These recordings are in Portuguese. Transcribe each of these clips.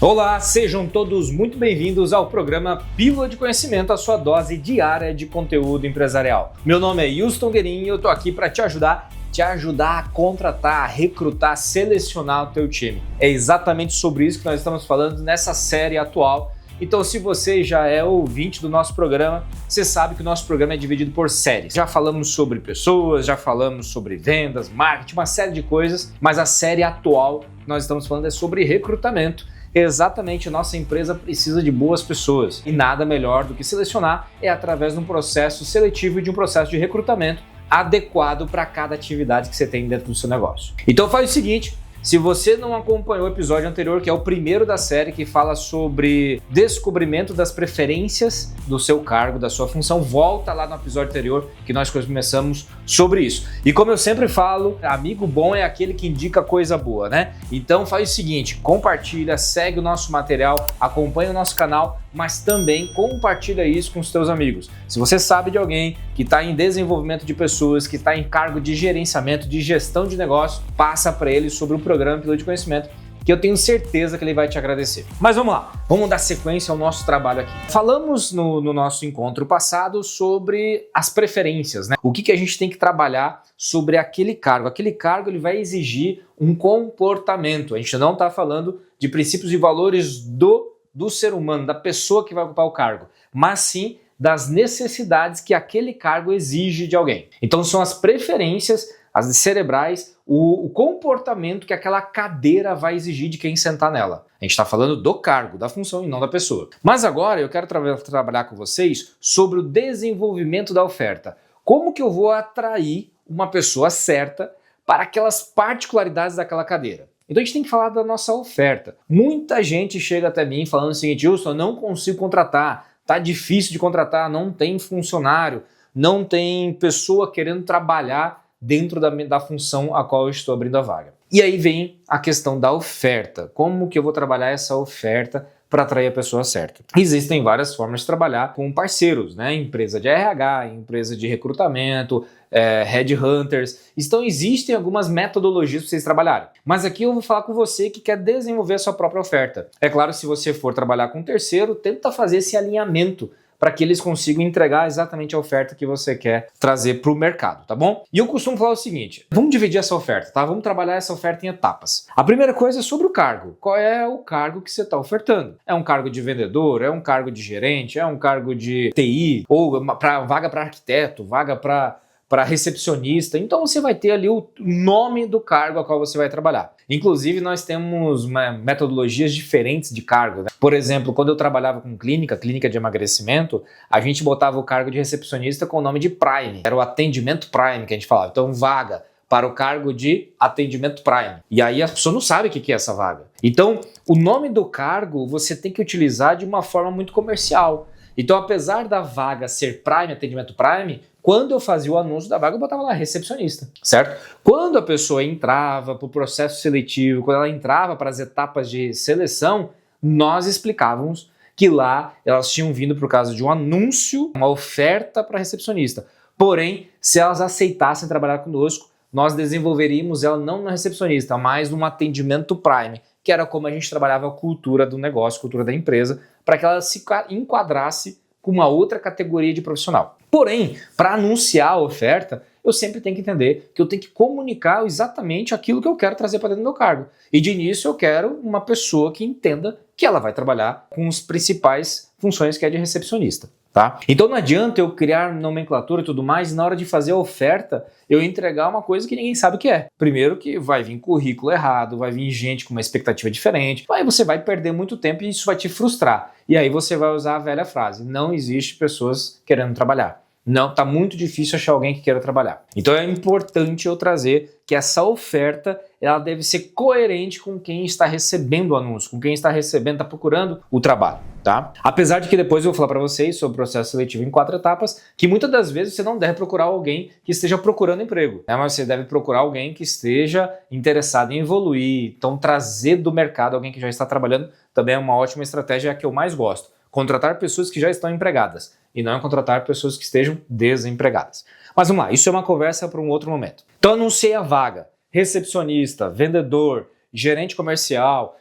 Olá, sejam todos muito bem-vindos ao programa Pílula de Conhecimento, a sua dose diária de conteúdo empresarial. Meu nome é Houston Guerin e eu tô aqui para te ajudar a contratar, a recrutar, a selecionar o teu time. É exatamente sobre isso que nós estamos falando nessa série atual. Então, se você já é ouvinte do nosso programa, você sabe que o nosso programa é dividido por séries. Já falamos sobre pessoas, já falamos sobre vendas, marketing, uma série de coisas, mas a série atual que nós estamos falando é sobre recrutamento. Exatamente, nossa empresa precisa de boas pessoas e nada melhor do que selecionar é através de um processo seletivo e de um processo de recrutamento adequado para cada atividade que você tem dentro do seu negócio. Então faz o seguinte, se você não acompanhou o episódio anterior, que é o primeiro da série, que fala sobre descobrimento das preferências do seu cargo, da sua função, volta lá no episódio anterior que nós começamos sobre isso. E como eu sempre falo, amigo bom é aquele que indica coisa boa, né? Então faz o seguinte, compartilha, segue o nosso material, acompanha o nosso canal, mas também compartilha isso com os seus amigos. Se você sabe de alguém que está em desenvolvimento de pessoas, que está em cargo de gerenciamento, de gestão de negócio, passa para ele sobre o programa Pílula de Conhecimento, que eu tenho certeza que ele vai te agradecer. Mas vamos lá, vamos dar sequência ao nosso trabalho aqui. Falamos no nosso encontro passado sobre as preferências, né? O que a gente tem que trabalhar sobre aquele cargo. Aquele cargo ele vai exigir um comportamento. A gente não está falando de princípios e valores do ser humano, da pessoa que vai ocupar o cargo, mas sim das necessidades que aquele cargo exige de alguém. Então são as preferências, as cerebrais, o comportamento que aquela cadeira vai exigir de quem sentar nela. A gente está falando do cargo, da função e não da pessoa. Mas agora eu quero trabalhar com vocês sobre o desenvolvimento da oferta. Como que eu vou atrair uma pessoa certa para aquelas particularidades daquela cadeira? Então a gente tem que falar da nossa oferta. Muita gente chega até mim falando o seguinte, Houston, eu não consigo contratar, tá difícil de contratar, não tem funcionário, não tem pessoa querendo trabalhar dentro da função a qual eu estou abrindo a vaga. E aí vem a questão da oferta. Como que eu vou trabalhar essa oferta para atrair a pessoa certa? Existem várias formas de trabalhar com parceiros, né? Empresa de RH, empresa de recrutamento, headhunters. Então existem algumas metodologias para vocês trabalharem. Mas aqui eu vou falar com você que quer desenvolver a sua própria oferta. É claro, se você for trabalhar com um terceiro, tenta fazer esse alinhamento para que eles consigam entregar exatamente a oferta que você quer trazer para o mercado, tá bom? E eu costumo falar o seguinte, vamos dividir essa oferta, tá? Vamos trabalhar essa oferta em etapas. A primeira coisa é sobre o cargo. Qual é o cargo que você está ofertando? É um cargo de vendedor? É um cargo de gerente? É um cargo de TI? Ou vaga para arquiteto? Vaga para recepcionista? Então você vai ter ali o nome do cargo a qual você vai trabalhar. Inclusive nós temos metodologias diferentes de cargo, né? Por exemplo, quando eu trabalhava com clínica de emagrecimento, a gente botava o cargo de recepcionista com o nome de Prime. Era o atendimento Prime que a gente falava. Então vaga para o cargo de atendimento Prime. E aí a pessoa não sabe o que é essa vaga. Então o nome do cargo você tem que utilizar de uma forma muito comercial. Então apesar da vaga ser Prime, atendimento Prime, quando eu fazia o anúncio da vaga, eu botava lá recepcionista, certo? Quando a pessoa entrava para o processo seletivo, quando ela entrava para as etapas de seleção, nós explicávamos que lá elas tinham vindo por causa de um anúncio, uma oferta para recepcionista. Porém, se elas aceitassem trabalhar conosco, nós desenvolveríamos ela não na recepcionista, mas num atendimento Prime, que era como a gente trabalhava a cultura do negócio, a cultura da empresa, para que ela se enquadrasse com uma outra categoria de profissional. Porém, para anunciar a oferta, eu sempre tenho que entender que eu tenho que comunicar exatamente aquilo que eu quero trazer para dentro do meu cargo. E de início eu quero uma pessoa que entenda que ela vai trabalhar com as principais funções que é de recepcionista. Tá? Então não adianta eu criar nomenclatura e tudo mais e na hora de fazer a oferta eu entregar uma coisa que ninguém sabe o que é. Primeiro que vai vir currículo errado, vai vir gente com uma expectativa diferente, aí você vai perder muito tempo e isso vai te frustrar. E aí você vai usar a velha frase, não existe pessoas querendo trabalhar. Não, tá muito difícil achar alguém que queira trabalhar. Então é importante eu trazer que essa oferta ela deve ser coerente com quem está recebendo o anúncio, com quem está recebendo, está procurando o trabalho, tá? Apesar de que depois eu vou falar para vocês sobre o processo seletivo em 4 etapas, que muitas das vezes você não deve procurar alguém que esteja procurando emprego, né? Mas você deve procurar alguém que esteja interessado em evoluir, então trazer do mercado alguém que já está trabalhando também é uma ótima estratégia, é a que eu mais gosto. Contratar pessoas que já estão empregadas e não contratar pessoas que estejam desempregadas. Mas vamos lá, isso é uma conversa para um outro momento. Então anunciei a vaga, recepcionista, vendedor, gerente comercial,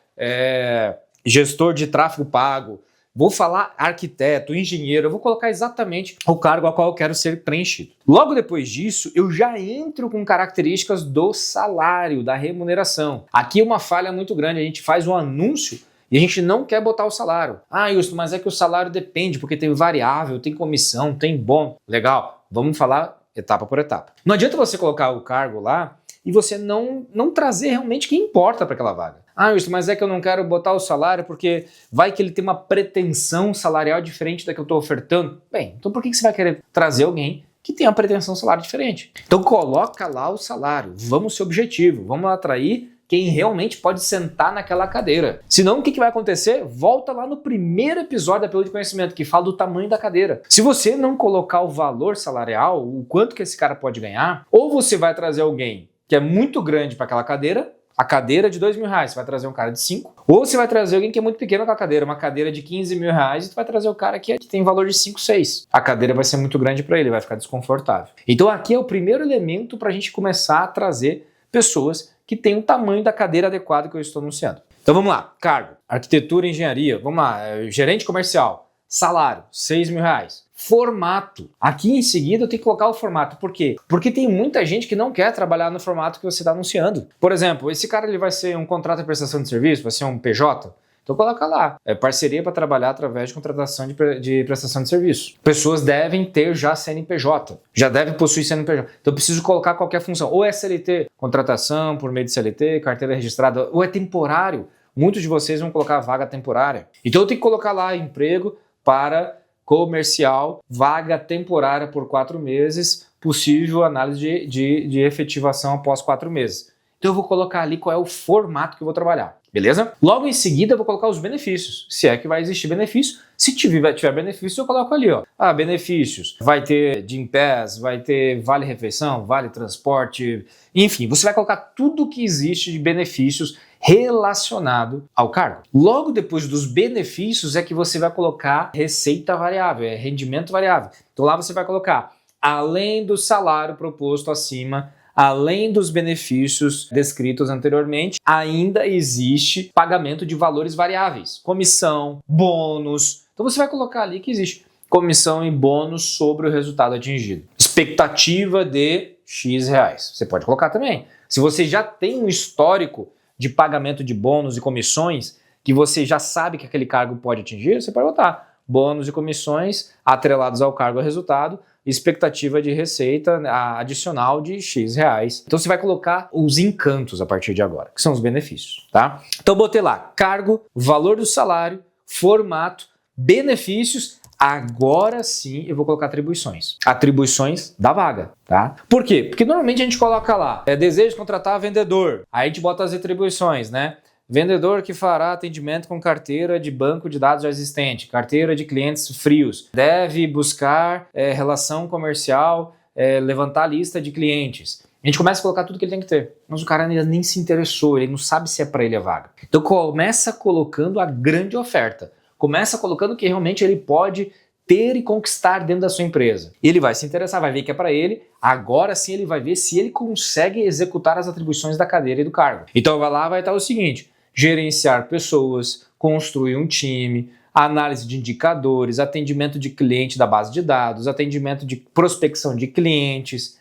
gestor de tráfego pago, vou falar arquiteto, engenheiro, eu vou colocar exatamente o cargo a qual eu quero ser preenchido. Logo depois disso, eu já entro com características do salário, da remuneração. Aqui é uma falha muito grande, a gente faz um anúncio e a gente não quer botar o salário. Ah, Justo, mas é que o salário depende, porque tem variável, tem comissão, tem bônus. Legal, vamos falar etapa por etapa. Não adianta você colocar o cargo lá e você não trazer realmente quem importa para aquela vaga. Ah, Justo, mas é que eu não quero botar o salário porque vai que ele tem uma pretensão salarial diferente da que eu estou ofertando. Bem, então por que você vai querer trazer alguém que tem uma pretensão salarial diferente? Então coloca lá o salário, vamos ser objetivo, vamos atrair quem realmente pode sentar naquela cadeira. Senão, o que vai acontecer? Volta lá no primeiro episódio da Pílula de Conhecimento, que fala do tamanho da cadeira. Se você não colocar o valor salarial, o quanto que esse cara pode ganhar, ou você vai trazer alguém que é muito grande para aquela cadeira, a cadeira de R$2.000, você vai trazer um cara de 5, ou você vai trazer alguém que é muito pequeno com a cadeira, uma cadeira de R$15.000, e tu vai trazer o cara que tem valor de 5, 6. A cadeira vai ser muito grande para ele, vai ficar desconfortável. Então aqui é o primeiro elemento para a gente começar a trazer pessoas que têm o tamanho da cadeira adequado que eu estou anunciando. Então vamos lá, cargo, arquitetura e engenharia, vamos lá, gerente comercial, salário, R$6.000. Formato. Aqui em seguida eu tenho que colocar o formato. Por quê? Porque tem muita gente que não quer trabalhar no formato que você está anunciando. Por exemplo, esse cara ele vai ser um contrato de prestação de serviço, vai ser um PJ. Então coloca lá, parceria para trabalhar através de contratação de prestação de serviço. Pessoas devem ter já CNPJ, já devem possuir CNPJ. Então eu preciso colocar qualquer função, ou é CLT, contratação por meio de CLT, carteira registrada, ou é temporário. Muitos de vocês vão colocar vaga temporária. Então eu tenho que colocar lá emprego para comercial, vaga temporária por 4 meses, possível análise de efetivação após 4 meses. Então eu vou colocar ali qual é o formato que eu vou trabalhar, beleza? Logo em seguida eu vou colocar os benefícios, se é que vai existir benefício. Se tiver benefício, eu coloco ali, ó. Ah, benefícios. Vai ter Gym Pass, vai ter vale refeição, vale transporte, enfim, você vai colocar tudo que existe de benefícios relacionado ao cargo. Logo depois dos benefícios é que você vai colocar receita variável, rendimento variável. Então lá você vai colocar, além do salário proposto acima, além dos benefícios descritos anteriormente, ainda existe pagamento de valores variáveis, comissão, bônus. Então você vai colocar ali que existe comissão e bônus sobre o resultado atingido. Expectativa de X reais. Você pode colocar também. Se você já tem um histórico de pagamento de bônus e comissões, que você já sabe que aquele cargo pode atingir, você pode botar bônus e comissões atrelados ao cargo e resultado, expectativa de receita adicional de X reais. Então você vai colocar os encantos a partir de agora, que são os benefícios, tá? Então botei lá, cargo, valor do salário, formato, benefícios. Agora sim eu vou colocar atribuições. Atribuições da vaga, tá? Por quê? Porque normalmente a gente coloca lá, desejo contratar vendedor. Aí a gente bota as atribuições, né? Vendedor que fará atendimento com carteira de banco de dados já existente, carteira de clientes frios, deve buscar relação comercial, levantar lista de clientes. A gente começa a colocar tudo que ele tem que ter, mas o cara ainda nem se interessou, ele não sabe se é para ele a vaga. Então começa colocando a grande oferta. Começa colocando que realmente ele pode ter e conquistar dentro da sua empresa. Ele vai se interessar, vai ver que é para ele, agora sim ele vai ver se ele consegue executar as atribuições da cadeira e do cargo. Então vai lá, vai estar o seguinte, gerenciar pessoas, construir um time, análise de indicadores, atendimento de cliente da base de dados, atendimento de prospecção de clientes,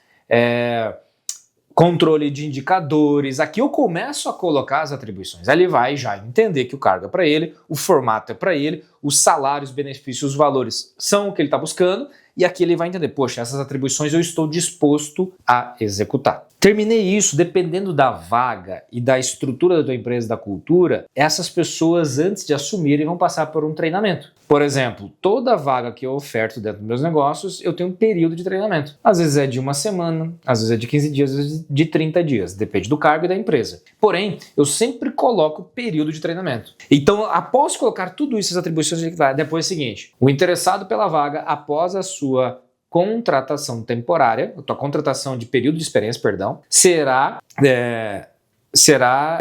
controle de indicadores. Aqui eu começo a colocar as atribuições. Aí ele vai já entender que o cargo é para ele, o formato é para ele, os salários, benefícios, os valores são o que ele está buscando, e aqui ele vai entender, poxa, essas atribuições eu estou disposto a executar. Terminei isso, dependendo da vaga e da estrutura da tua empresa, da cultura, essas pessoas antes de assumirem vão passar por um treinamento. Por exemplo, toda vaga que eu oferto dentro dos meus negócios, eu tenho um período de treinamento. Às vezes é de 1 semana, às vezes é de 15 dias, às vezes de 30 dias, depende do cargo e da empresa. Porém, eu sempre coloco período de treinamento. Então, após colocar tudo isso, as atribuições, depois é o seguinte, o interessado pela vaga, após a sua contratação temporária, a tua contratação de período de experiência, perdão, será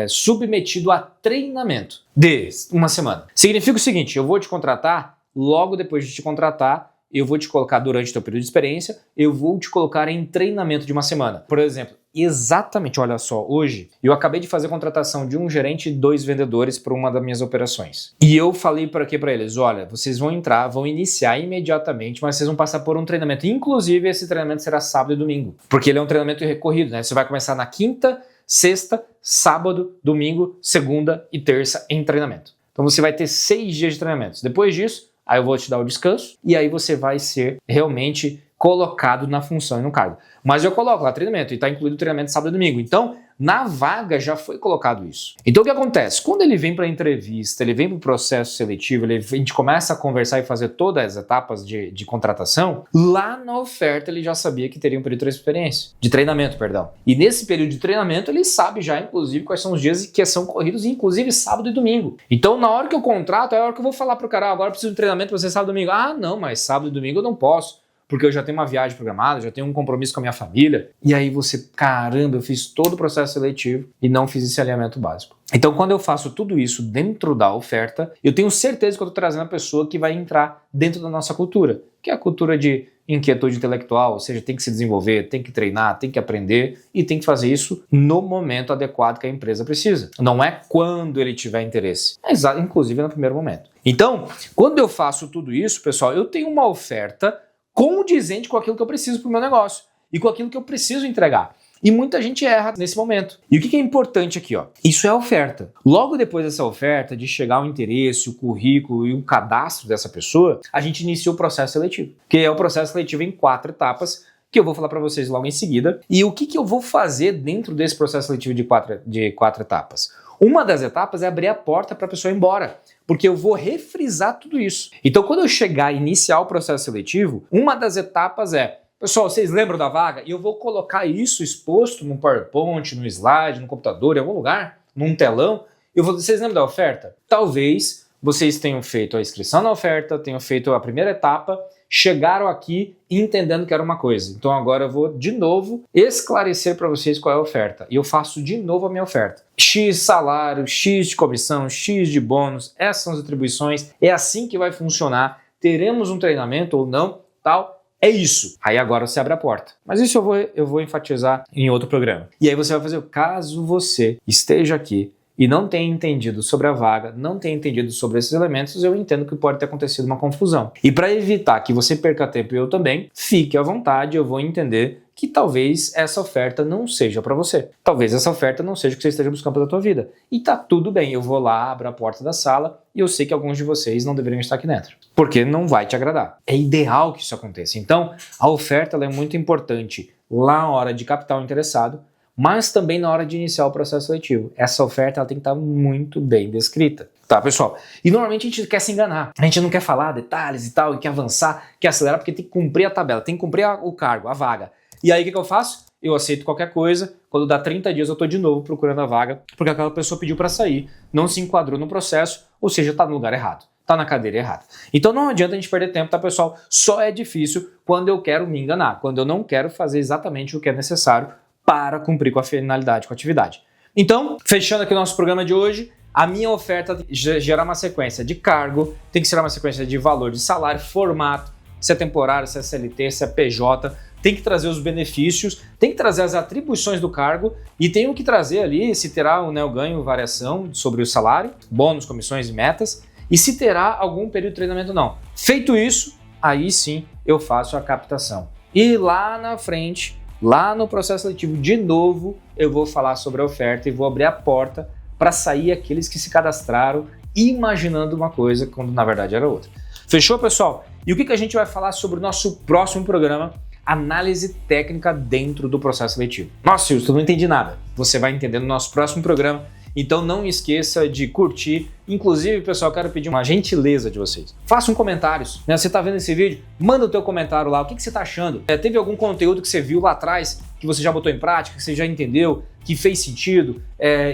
submetido a treinamento de 1 semana. Significa o seguinte, eu vou te contratar, logo depois de te contratar, eu vou te colocar durante o teu período de experiência, eu vou te colocar em treinamento de uma semana. Por exemplo, exatamente, olha só, hoje eu acabei de fazer a contratação de um gerente e 2 vendedores para uma das minhas operações. E eu falei para eles, olha, vocês vão entrar, vão iniciar imediatamente, mas vocês vão passar por um treinamento. Inclusive, esse treinamento será sábado e domingo, porque ele é um treinamento recorrido, né? Você vai começar na quinta, sexta, sábado, domingo, segunda e terça em treinamento. Então você vai ter 6 dias de treinamento. Depois disso, aí eu vou te dar o descanso e aí você vai ser realmente colocado na função e no cargo. Mas eu coloco lá treinamento e está incluído o treinamento sábado e domingo. Então, na vaga já foi colocado isso. Então, o que acontece? Quando ele vem para a entrevista, ele vem para o processo seletivo, a gente começa a conversar e fazer todas as etapas de contratação, lá na oferta ele já sabia que teria um período de experiência, de treinamento, perdão. E nesse período de treinamento ele sabe já, inclusive, quais são os dias que são corridos, inclusive sábado e domingo. Então, na hora que eu contrato, é a hora que eu vou falar para o cara, agora eu preciso de treinamento para você sábado e domingo. Ah, não, mas sábado e domingo eu não posso, porque eu já tenho uma viagem programada, já tenho um compromisso com a minha família. E aí você, caramba, eu fiz todo o processo seletivo e não fiz esse alinhamento básico. Então, quando eu faço tudo isso dentro da oferta, eu tenho certeza que eu estou trazendo a pessoa que vai entrar dentro da nossa cultura, que é a cultura de inquietude intelectual, ou seja, tem que se desenvolver, tem que treinar, tem que aprender e tem que fazer isso no momento adequado que a empresa precisa. Não é quando ele tiver interesse, é inclusive no primeiro momento. Então, quando eu faço tudo isso, pessoal, eu tenho uma oferta condizente com aquilo que eu preciso para o meu negócio e com aquilo que eu preciso entregar. E muita gente erra nesse momento. E o que é importante aqui? Isso é a oferta. Logo depois dessa oferta, de chegar o interesse, o currículo e o cadastro dessa pessoa, a gente inicia o processo seletivo, que é o processo seletivo em 4 etapas, que eu vou falar para vocês logo em seguida. E o que eu vou fazer dentro desse processo seletivo de quatro etapas? Uma das etapas é abrir a porta para a pessoa ir embora, porque eu vou refrisar tudo isso. Então, quando eu chegar e iniciar o processo seletivo, uma das etapas é, pessoal, vocês lembram da vaga? E eu vou colocar isso exposto no PowerPoint, no slide, no computador, em algum lugar, num telão. Vocês lembram da oferta? Talvez vocês tenham feito a inscrição na oferta, tenham feito a primeira etapa, chegaram aqui entendendo que era uma coisa. Então agora eu vou de novo esclarecer para vocês qual é a oferta. E eu faço de novo a minha oferta. X salário, X de comissão, X de bônus, essas são as atribuições, é assim que vai funcionar, teremos um treinamento ou não, tal. É isso. Aí agora você abre a porta. Mas isso eu vou enfatizar em outro programa. E aí você vai fazer, caso você esteja aqui e não tenha entendido sobre a vaga, não tenha entendido sobre esses elementos, eu entendo que pode ter acontecido uma confusão. E para evitar que você perca tempo e eu também, fique à vontade, eu vou entender que talvez essa oferta não seja para você. Talvez essa oferta não seja o que você esteja buscando para a tua vida. E tá tudo bem, eu vou lá, abro a porta da sala e eu sei que alguns de vocês não deveriam estar aqui dentro, porque não vai te agradar. É ideal que isso aconteça. Então, a oferta ela é muito importante lá na hora de captar o interessado, mas também na hora de iniciar o processo seletivo. Essa oferta ela tem que estar muito bem descrita. Tá, pessoal? E normalmente a gente quer se enganar. A gente não quer falar detalhes e tal, e quer avançar, quer acelerar, porque tem que cumprir a tabela, tem que cumprir o cargo, a vaga. E aí o que eu faço? Eu aceito qualquer coisa, quando dá 30 dias eu estou de novo procurando a vaga, porque aquela pessoa pediu para sair, não se enquadrou no processo, ou seja, está no lugar errado, está na cadeira errada. Então não adianta a gente perder tempo, tá, pessoal? Só é difícil quando eu quero me enganar, quando eu não quero fazer exatamente o que é necessário para cumprir com a finalidade, com a atividade. Então, fechando aqui o nosso programa de hoje, a minha oferta gerar uma sequência de cargo, tem que ser uma sequência de valor de salário, formato, se é temporário, se é CLT, se é PJ, tem que trazer os benefícios, tem que trazer as atribuições do cargo e tem que trazer ali se terá o ganho, variação sobre o salário, bônus, comissões e metas, e se terá algum período de treinamento ou não. Feito isso, aí sim eu faço a captação. E lá na frente, lá no processo seletivo, de novo, eu vou falar sobre a oferta e vou abrir a porta para sair aqueles que se cadastraram imaginando uma coisa quando na verdade era outra. Fechou, pessoal? E o que a gente vai falar sobre o nosso próximo programa? Análise técnica dentro do processo seletivo. Nossa, Wilson, eu não entendi nada. Você vai entender no nosso próximo programa. Então não esqueça de curtir. Inclusive, pessoal, eu quero pedir uma gentileza de vocês. Façam comentários. Você está vendo esse vídeo? Manda o teu comentário lá. O que você está achando? Teve algum conteúdo que você viu lá atrás que você já botou em prática, que você já entendeu, que fez sentido?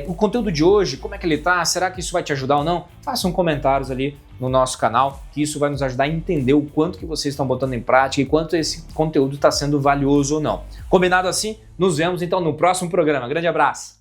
O conteúdo de hoje, como é que ele está? Será que isso vai te ajudar ou não? Façam comentários ali no nosso canal, que isso vai nos ajudar a entender o quanto que vocês estão botando em prática e quanto esse conteúdo está sendo valioso ou não. Combinado assim? Nos vemos então no próximo programa. Grande abraço!